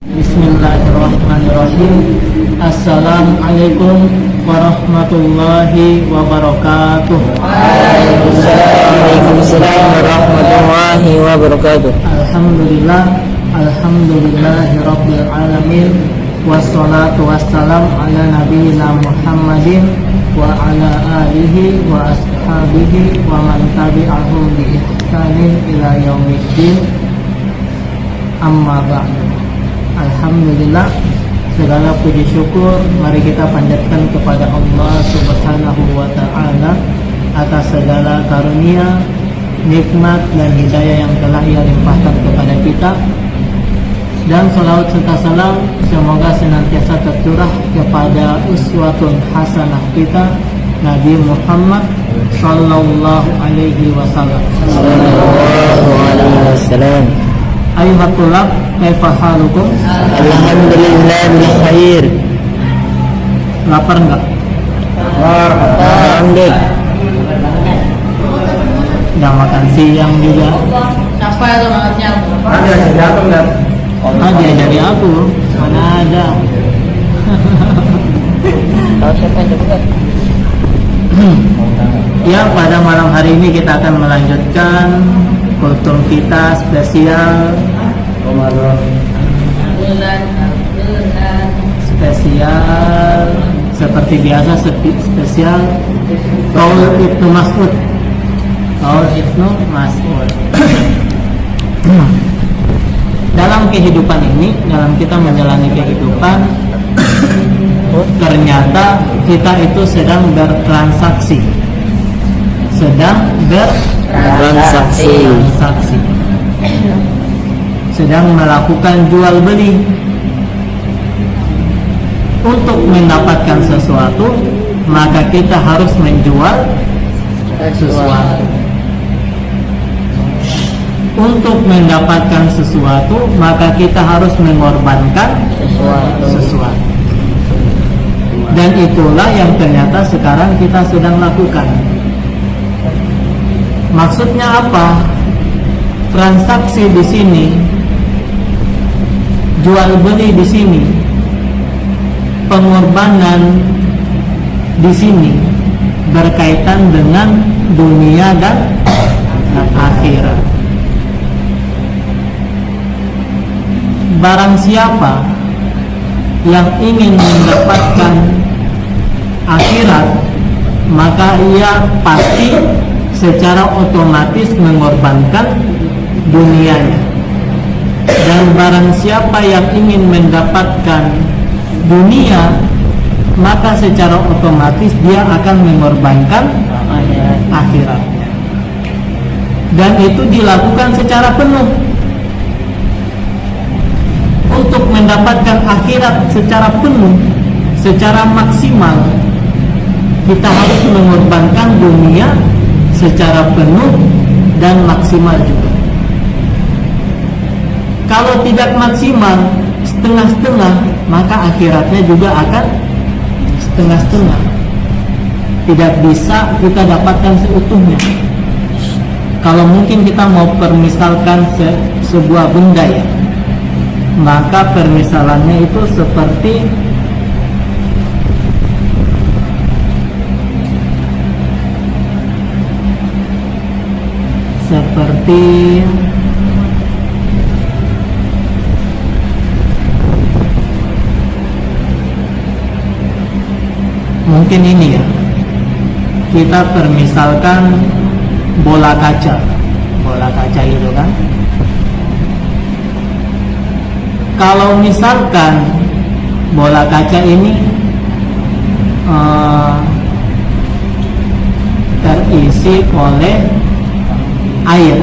Bismillahirrahmanirrahim. Assalamualaikum warahmatullahi wabarakatuh. Waalaikumsalam warahmatullahi wabarakatuh. Alhamdulillahirabbil alamin. Wassalatu wassalam ala nabiyyina Muhammadin wa ala alihi wa ashabihi wa man tabi'ahum bi ihsanin ila yaumiddin. Amma ba'du. Alhamdulillah, segala puji syukur mari kita panjatkan kepada Allah Subhanahu wa ta'ala atas segala karunia, nikmat dan hidayah yang telah Ia limpahkan kepada kita. Dan salawat serta salam semoga senantiasa tercurah kepada uswatun hasanah kita, Nabi Muhammad sallallahu alaihi wasallam. Ayuhat tulab, kaifa halukum? Alhamdulillah bil khair. Lapar enggak? Alhamdulillah. Udah makan siang juga. Siapa itu makan siang? Dari aku, mana ada. Tahu siapa juga? Ya, pada malam hari ini kita akan melanjutkan kultum kita spesial seperti biasa, spesial Qaul Ibnu Mas'ud. Qaul Ibnu Mas'ud. Dalam kehidupan ini, dalam kita menjalani kehidupan, ternyata kita itu sedang bertransaksi, sedang melakukan jual beli. Untuk mendapatkan sesuatu, maka kita harus menjual sesuatu. Untuk mendapatkan sesuatu, maka kita harus mengorbankan sesuatu. Dan itulah yang ternyata sekarang kita sedang lakukan. Maksudnya apa? Transaksi di sini, jual beli di sini, pengorbanan di sini berkaitan dengan dunia dan akhirat. Barang siapa yang ingin mendapatkan akhirat, maka ia pasti secara otomatis mengorbankan dunianya. Dan barang siapa yang ingin mendapatkan dunia, maka secara otomatis dia akan mengorbankan akhiratnya. Dan itu dilakukan secara penuh. Untuk mendapatkan akhirat secara penuh, secara maksimal, kita harus mengorbankan dunia secara penuh dan maksimal juga. Kalau tidak maksimal, setengah-setengah, maka akhiratnya juga akan setengah-setengah. Tidak bisa kita dapatkan seutuhnya. Kalau mungkin kita mau permisalkan sebuah benda, ya, maka permisalannya itu seperti mungkin ini, ya, kita permisalkan bola kaca itu kan. Kalau misalkan bola kaca ini terisi oleh air,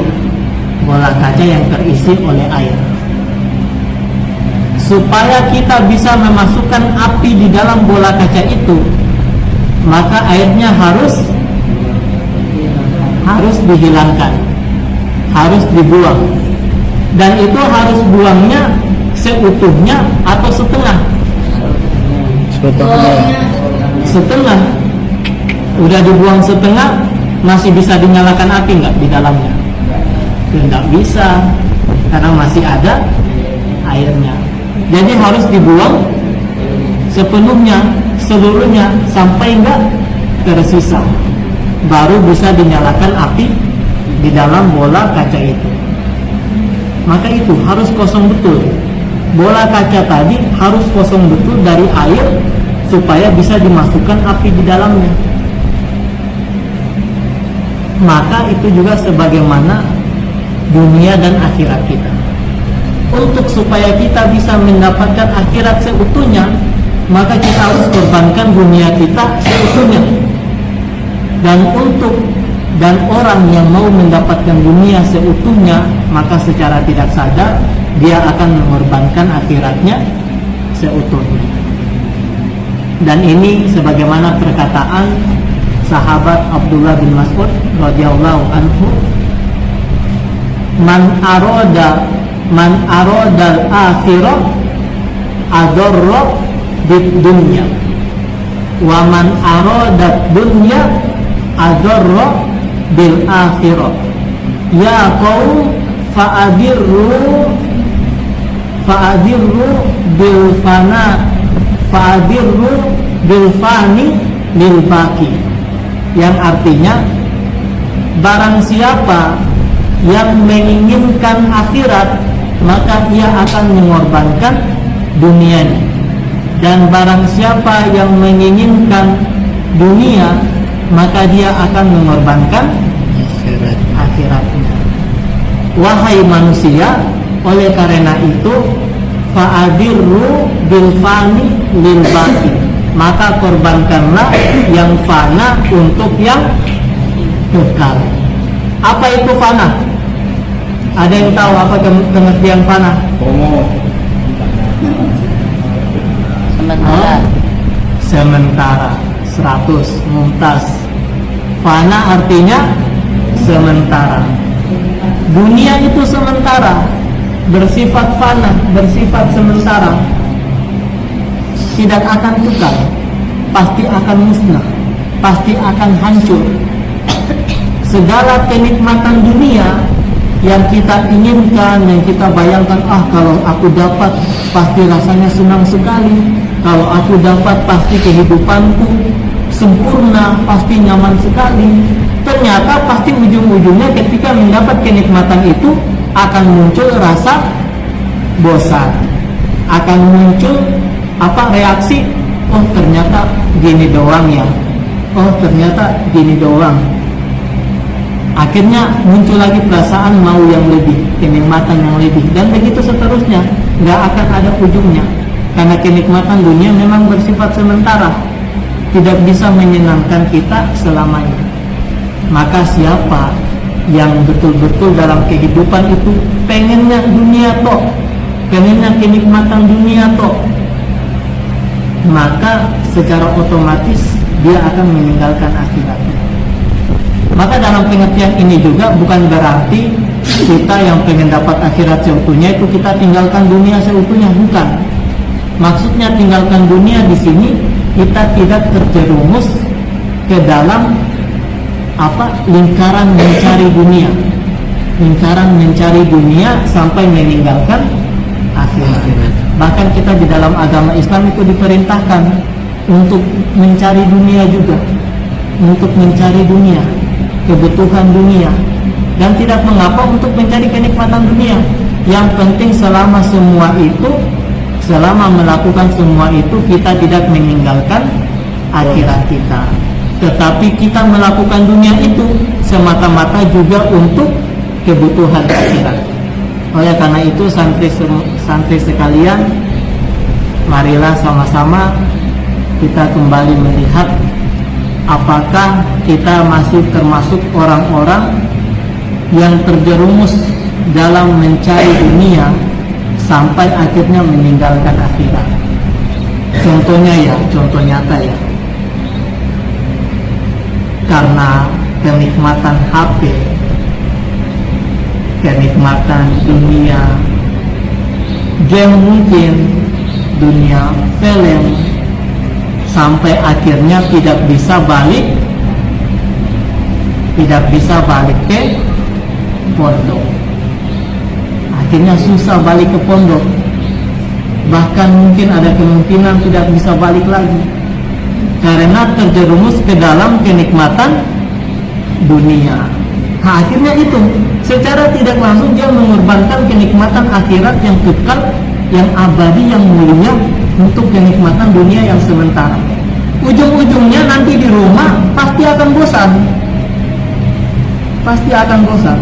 bola kaca yang terisi oleh air, supaya kita bisa memasukkan api di dalam bola kaca itu, maka airnya harus dihilangkan, harus dibuang. Dan itu harus buangnya seutuhnya atau setengah. Setengah. Udah dibuang setengah, masih bisa dinyalakan api nggak di dalamnya? Nggak bisa, karena masih ada airnya. Jadi harus dibuang sepenuhnya, seluruhnya, sampai enggak tersisa, baru bisa dinyalakan api di dalam bola kaca itu. Maka itu harus kosong betul. Bola kaca tadi harus kosong betul dari air supaya bisa dimasukkan api di dalamnya. Maka itu juga sebagaimana dunia dan akhirat kita. Untuk supaya kita bisa mendapatkan akhirat seutuhnya, maka kita harus korbankan dunia kita seutuhnya. Dan orang yang mau mendapatkan dunia seutuhnya, maka secara tidak sadar dia akan mengorbankan akhiratnya seutuhnya. Dan ini sebagaimana perkataan sahabat Abdullah bin Mas'ud radhiyallahu anhu, man aradal akhirah adarra bid dunya wa man aradat dunya adarra bil akhirah. Ya qaum fa'adirru bil fani lil baqi. Yang artinya, barang siapa yang menginginkan akhirat, maka ia akan mengorbankan dunianya. Dan barang siapa yang menginginkan dunia, maka dia akan mengorbankan akhiratnya. Wahai manusia, oleh karena itu fa'adirru bil fani lil baqi, maka korbankanlah yang fana untuk yang kekal. Apa itu fana? Ada yang tahu apa pengertian fana? Sementara 100 mumtaz. Fana artinya sementara. Dunia itu sementara, bersifat fana, bersifat sementara, tidak akan kekal, pasti akan musnah, pasti akan hancur. Segala kenikmatan dunia yang kita inginkan, yang kita bayangkan, kalau aku dapat pasti rasanya senang sekali, kalau aku dapat pasti kehidupanku sempurna, pasti nyaman sekali. Ternyata pasti ujung-ujungnya ketika mendapat kenikmatan itu akan muncul rasa bosan, akan muncul reaksi, ternyata gini doang ya, ternyata gini doang. Akhirnya muncul lagi perasaan mau yang lebih, kenikmatan yang lebih, dan begitu seterusnya, nggak akan ada ujungnya. Karena kenikmatan dunia memang bersifat sementara, tidak bisa menyenangkan kita selamanya. Maka siapa yang betul-betul dalam kehidupan itu pengennya dunia toh, pengennya kenikmatan dunia toh, maka secara otomatis dia akan meninggalkan akhiratnya. Maka dalam pengertian ini juga bukan berarti kita yang pengen dapat akhirat seutuhnya itu kita tinggalkan dunia seutuhnya, bukan. Maksudnya tinggalkan dunia di sini kita tidak terjerumus ke dalam lingkaran mencari dunia, lingkaran mencari dunia sampai meninggalkan akhirat. Bahkan kita di dalam agama Islam itu diperintahkan untuk mencari dunia juga, untuk mencari dunia, kebutuhan dunia, dan tidak mengapa untuk mencari kenikmatan dunia. Yang penting selama melakukan semua itu kita tidak meninggalkan akhirat kita. Tetapi kita melakukan dunia itu semata-mata juga untuk kebutuhan akhirat. Oleh karena itu santri sekalian, marilah sama-sama kita kembali melihat apakah kita masih termasuk orang-orang yang terjerumus dalam mencari dunia sampai akhirnya meninggalkan akhirat. Contohnya contoh nyata karena kenikmatan HP, kenikmatan dunia, game mungkin, dunia film, sampai akhirnya tidak bisa balik ke pondok. Akhirnya susah balik ke pondok. bahkan mungkin ada kemungkinan tidak bisa balik lagi karena terjerumus ke dalam kenikmatan dunia. Nah, akhirnya itu secara tidak langsung dia mengorbankan kenikmatan akhirat yang kekal, yang abadi, yang mulia untuk kenikmatan dunia yang sementara. Ujung-ujungnya nanti di rumah pasti akan bosan. Pasti akan bosan.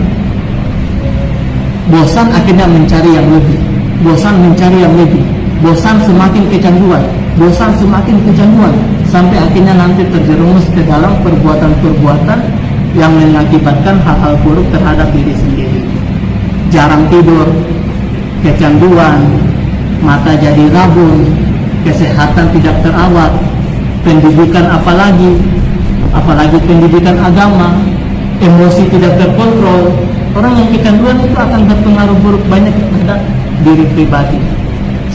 Bosan akhirnya mencari yang lebih. Bosan mencari yang lebih. Bosan semakin kecanduan. Bosan semakin kecanduan. Sampai akhirnya nanti terjerumus ke dalam perbuatan-perbuatan yang mengakibatkan hal-hal buruk terhadap diri sendiri. Jarang tidur, kecanduan, mata jadi rabun, kesehatan tidak terawat, pendidikan apalagi pendidikan agama, emosi tidak terkontrol. Orang yang kecanduan itu akan berpengaruh buruk banyak terhadap diri pribadi.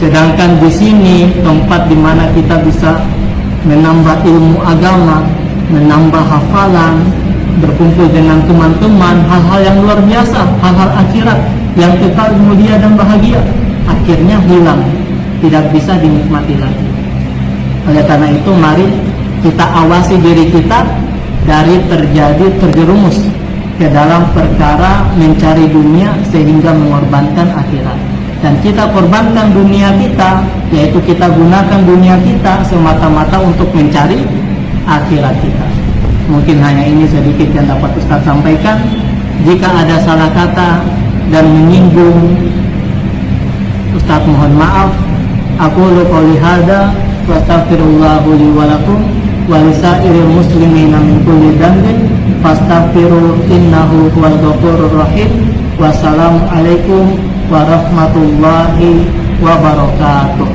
Sedangkan di sini tempat di mana kita bisa menambah ilmu agama, menambah hafalan, berkumpul dengan teman-teman, hal-hal yang luar biasa, hal-hal akhirat yang kekal, mulia dan bahagia, akhirnya hilang, tidak bisa dinikmati lagi. Oleh karena itu mari kita awasi diri kita dari terjerumus ke dalam perkara mencari dunia sehingga mengorbankan akhirat. Dan kita korbankan dunia kita, yaitu kita gunakan dunia kita semata-mata untuk mencari akhirat kita. Mungkin hanya ini sedikit yang dapat Ustaz sampaikan. Jika ada salah kata dan menyinggung, Ustaz mohon maaf. Aku qouli hada wa astaghfirullah li wa lakum wa lisairil muslimina min kulli dhanbin fastaghfiru innahu huwal ghafurur rahim. Wassalamualaikum warahmatullahi wabarakatuh.